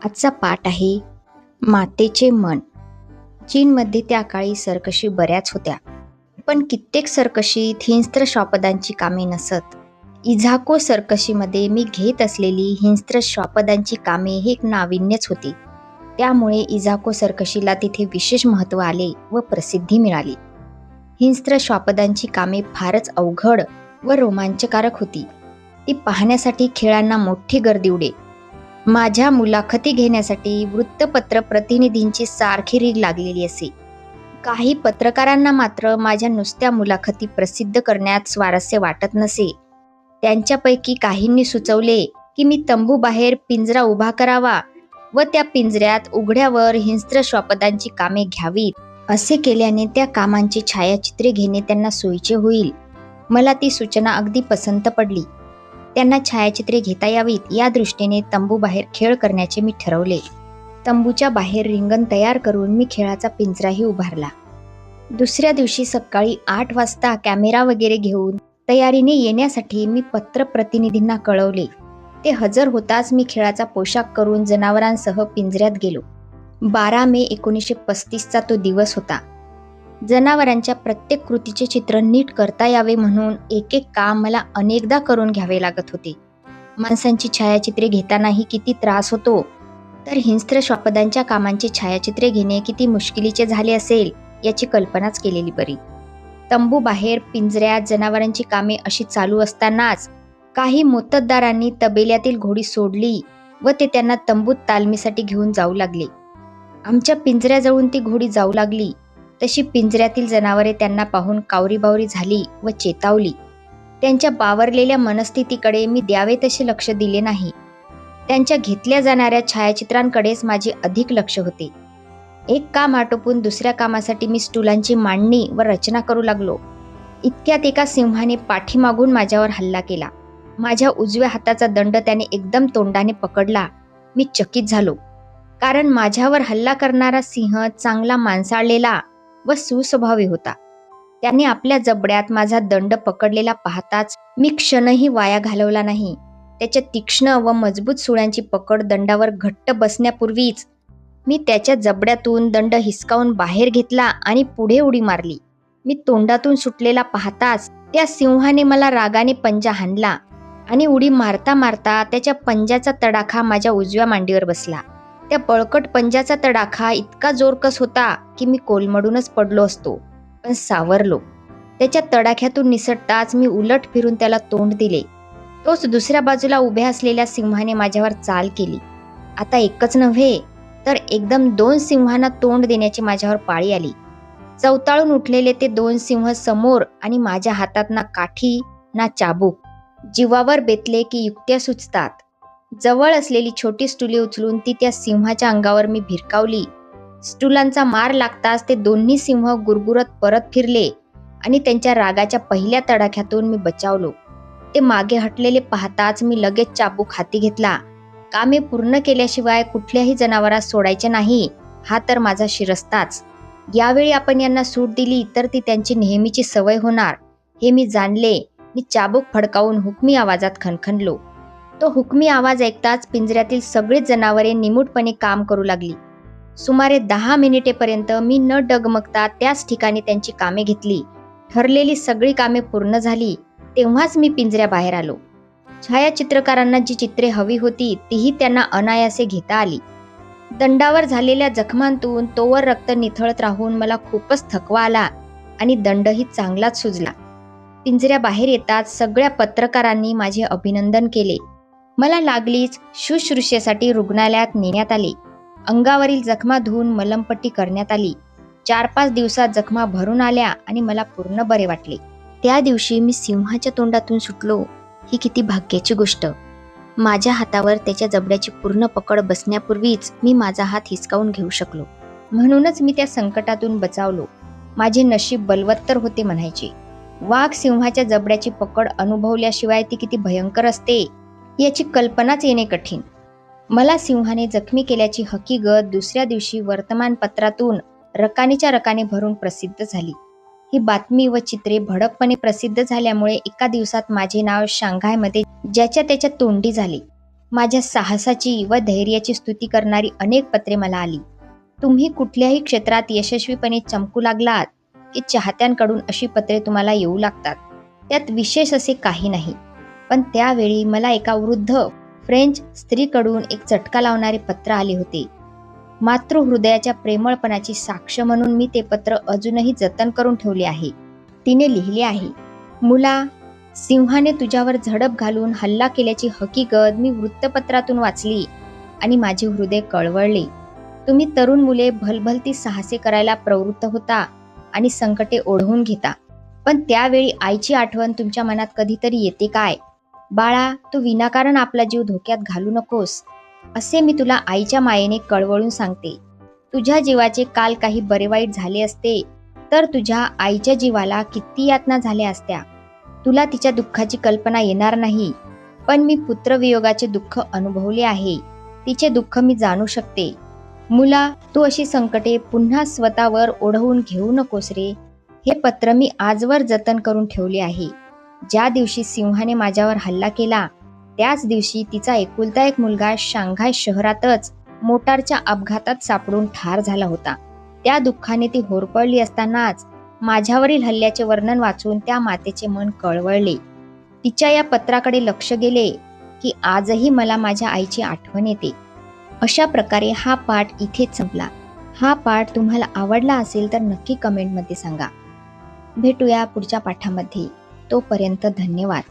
आजचा पाठ आहे मातेचे मन. चीनमध्ये त्या काळी सरकशी बऱ्याच होत्या, पण कित्येक सरकशीत हिंस्त्र श्वापदांची कामे नसत. इझाको सरकशीमध्ये मी घेत असलेली हिंस्त्र श्वापदांची कामे हे एक नाविन्यच होती. त्यामुळे इझाको सरकशीला तिथे विशेष महत्त्व आले व प्रसिद्धी मिळाली. हिंस्त्र श्वापदांची कामे फारच अवघड व रोमांचकारक होती. ती पाहण्यासाठी खेळांना मोठी गर्दी उडे. माझ्या मुलाखती घेण्यासाठी वृत्तपत्र प्रतिनिधींची सारखी रीघ लागलेली असे. काही पत्रकारांना मात्र माझ्या नुसत्या मुलाखती प्रसिद्ध करण्यात स्वारस्य वाटत नसे. त्यांच्यापैकी काहींनी सुचवले की मी तंबूबाहेर पिंजरा उभा करावा व त्या पिंजऱ्यात उघड्यावर हिंस्त्र श्वापदांची कामे घ्यावीत. असे केल्याने त्या कामांची छायाचित्रे घेणे त्यांना सोयीचे होईल. मला ती सूचना अगदी पसंत पडली. त्यांना छायाचित्रे घेता यावीत या दृष्टीने तंबूबाहेर खेळ करण्याचे मी ठरवले. तंबूच्या बाहेर रिंगण तयार करून मी खेळाचा पिंजराही उभारला. दुसऱ्या दिवशी सकाळी 8 वाजता कॅमेरा वगैरे घेऊन तयारीने येण्यासाठी मी पत्रप्रतिनिधींना कळवले. ते हजर होताच मी खेळाचा पोशाख करून जनावरांसह पिंजऱ्यात गेलो. 12 मे 1935चा तो दिवस होता. जनावरांच्या प्रत्येक कृतीचे चित्र नीट करता यावे म्हणून एक एक काम मला अनेकदा करून घ्यावे लागत होते. माणसांची छायाचित्रे घेतानाही किती त्रास होतो, तर हिंस्त्र श्वापदांच्या कामांची छायाचित्रे घेणे किती मुश्किलीचे झाले असेल याची कल्पनाच केलेली बरी. तंबू बाहेर पिंजऱ्यात जनावरांची कामे अशी चालू असतानाच काही मोत्तद्दारांनी तबेल्यातील घोडी सोडली व ते त्यांना तंबूत तालमीसाठी घेऊन जाऊ लागले. आमच्या पिंजऱ्याजवळून ती घोडी जाऊ लागली तशी पिंजऱ्यातील जनावरे त्यांना पाहून कावरीबावरी झाली व चेतावली. त्यांच्या बावरलेल्या मनस्थितीकडे मी द्यावे तसे लक्ष दिले नाही. त्यांच्या घेतल्या जाणाऱ्या छायाचित्रांकडेच माझे अधिक लक्ष होते. एक काम आटोपून दुसऱ्या कामासाठी मी स्टुलांची मांडणी व रचना करू लागलो. इतक्यात एका सिंहाने पाठीमागून माझ्यावर हल्ला केला. माझ्या उजव्या हाताचा दंड त्याने एकदम तोंडाने पकडला. मी चकित झालो, कारण माझ्यावर हल्ला करणारा सिंह चांगला मांसाळलेला व सुस्वभावी होता. त्याने आपल्या जबड्यात माझा दंड पकडलेला पाहताच मी क्षणही वाया घालवला नाही. त्याच्या तीक्ष्ण व मजबूत सुळ्यांची पकड दंडावर घट्ट बसण्यापूर्वीच मी त्याच्या जबड्यातून दंड हिसकावून बाहेर घेतला आणि पुढे उडी मारली. मी तोंडातून सुटलेला पाहताच त्या सिंहाने मला रागाने पंजा हाणला आणि उडी मारता मारता त्याच्या पंजाचा तडाखा माझ्या उजव्या मांडीवर बसला. त्या बळकट पंजाचा तडाखा इतका जोरकस होता की मी कोलमडूनच पडलो असतो, पण सावरलो. त्याच्या तडाख्यातून निसटताच मी उलट फिरून त्याला तोंड दिले. तोच दुसऱ्या बाजूला उभ्या असलेल्या सिंहाने माझ्यावर चाल केली. आता एकच नव्हे तर एकदम 2 सिंहांना तोंड देण्याची माझ्यावर पाळी आली. चवताळून उठलेले ते 2 सिंह समोर आणि माझ्या हातात ना काठी ना चाबूक. जीवावर बेतले की युक्त्या सुचतात. जवळ असलेली छोटी स्टुली उचलून ती त्या सिंहाच्या अंगावर मी भिरकावली. स्टुलांचा मार लागताच ते दोन्ही सिंह गुरगुरत परत फिरले आणि त्यांच्या रागाच्या पहिल्या तडाख्यातून मी बचावलो. ते मागे हटलेले पाहताच मी लगेच चाबूक हाती घेतला. कामे पूर्ण केल्याशिवाय कुठल्याही जनावरास सोडायचे नाही, हा तर माझा शिरस्ताच. यावेळी आपण यांना सूट दिली तर ती त्यांची नेहमीची सवय होणार हे मी जाणले. मी चाबूक फडकावून हुकमी आवाजात खणखणलो. तो हुकमी आवाज ऐकताच पिंजऱ्यातील सगळीच जनावरे निमूटपणे काम करू लागली. सुमारे 10 मिनिटेपर्यंत मी न डगमगता त्याच ठिकाणी त्यांची कामे घेतली. ठरलेली सगळी कामे पूर्ण झाली तेव्हाच मी पिंजऱ्याबाहेर आलो. छायाचित्रकारांना जी चित्रे हवी होती तीही त्यांना अनायासे घेता आली. दंडावर झालेल्या जखमांतून तोवर रक्त निथळत राहून मला खूपच थकवा आला आणि दंडही चांगलाच सुजला. पिंजऱ्याबाहेर येताच सगळ्या पत्रकारांनी माझे अभिनंदन केले. मला लागलीच शुश्रूषेसाठी रुग्णालयात नेण्यात आले. अंगावरील जखमा धुवून मलमपट्टी करण्यात आली. 4-5 दिवसात जखमा भरून आल्या आणि मला पूर्ण बरे वाटले. त्या दिवशी मी सिंहाच्या तोंडातून सुटलो ही किती भाग्याची गोष्ट. माझ्या हातावर त्याच्या जबड्याची पूर्ण पकड बसण्यापूर्वीच मी माझा हात हिसकावून घेऊ शकलो. म्हणूनच मी त्या संकटातून बचावलो. माझे नशीब बलवत्तर होते म्हणायचे. वाघ सिंहाच्या जबड्याची पकड अनुभवल्याशिवाय ती किती भयंकर असते याची कल्पनाच येणे कठीण. मला सिंहाने जखमी केल्याची हकीकत दुसऱ्या दिवशी वर्तमानपत्रातून रकानेच्या रकाने भरून प्रसिद्ध झाली. ही बातमी व चित्रे भडकपणे प्रसिद्ध झाल्यामुळे एका दिवसात माझे नाव शांघायमध्ये ज्याच्या त्याच्या तोंडी झाले. माझ्या साहसाची व धैर्याची स्तुती करणारी अनेक पत्रे मला आली. तुम्ही कुठल्याही क्षेत्रात यशस्वीपणे चमकू लागलात की चाहत्यांकडून अशी पत्रे तुम्हाला येऊ लागतात. त्यात विशेष असे काही नाही. पण त्यावेळी मला एका वृद्ध फ्रेंच स्त्रीकडून एक चटका लावणारे पत्र आले होते. मातृहृदयाच्या प्रेमळपणाची साक्ष म्हणून मी ते पत्र अजूनही जतन करून ठेवले आहे. तिने लिहिले आहे, मुला, सिंहाने तुझ्यावर झडप घालून हल्ला केल्याची हकीकत मी वृत्तपत्रातून वाचली आणि माझे हृदय कळवळले. तुम्ही तरुण मुले भलभलती साहसे करायला प्रवृत्त होता आणि संकटे ओढवून घेता. पण त्यावेळी आईची आठवण तुमच्या मनात कधीतरी येते काय? बाळा, तू विनाकारण आपला जीव धोक्यात घालू नकोस, असे मी तुला आईच्या मायेने कळवळून सांगते. तुझ्या जीवाचे काल काही बरे वाईट झाले असते तर तुझ्या आईच्या जीवाला किती यातना झाल्या असत्या. तुला तिच्या दुःखाची कल्पना येणार नाही, पण मी पुत्रवियोगाचे दुःख अनुभवले आहे. तिचे दुःख मी जाणू शकते. मुला, तू अशी संकटे पुन्हा स्वतःवर ओढवून घेऊ नकोस रे. हे पत्र मी आजवर जतन करून ठेवले आहे. ज्या दिवशी सिंहाने माझ्यावर हल्ला केला त्याच दिवशी तिचा एकुलता एक मुलगा शांघाय शहरातच मोटारच्या अपघातात सापडून ठार झाला होता. त्या दुःखाने ती होरपळली असतानाच माझ्यावरील हल्ल्याचे वर्णन वाचून त्या मातेचे मन कळवळले. तिच्या या पत्राकडे लक्ष गेले की आजही मला माझ्या आईची आठवण येते. अशा प्रकारे हा पाठ इथेच संपला. हा पाठ तुम्हाला आवडला असेल तर नक्की कमेंटमध्ये सांगा. भेटूया पुढच्या पाठामध्ये. तोपर्यंत धन्यवाद.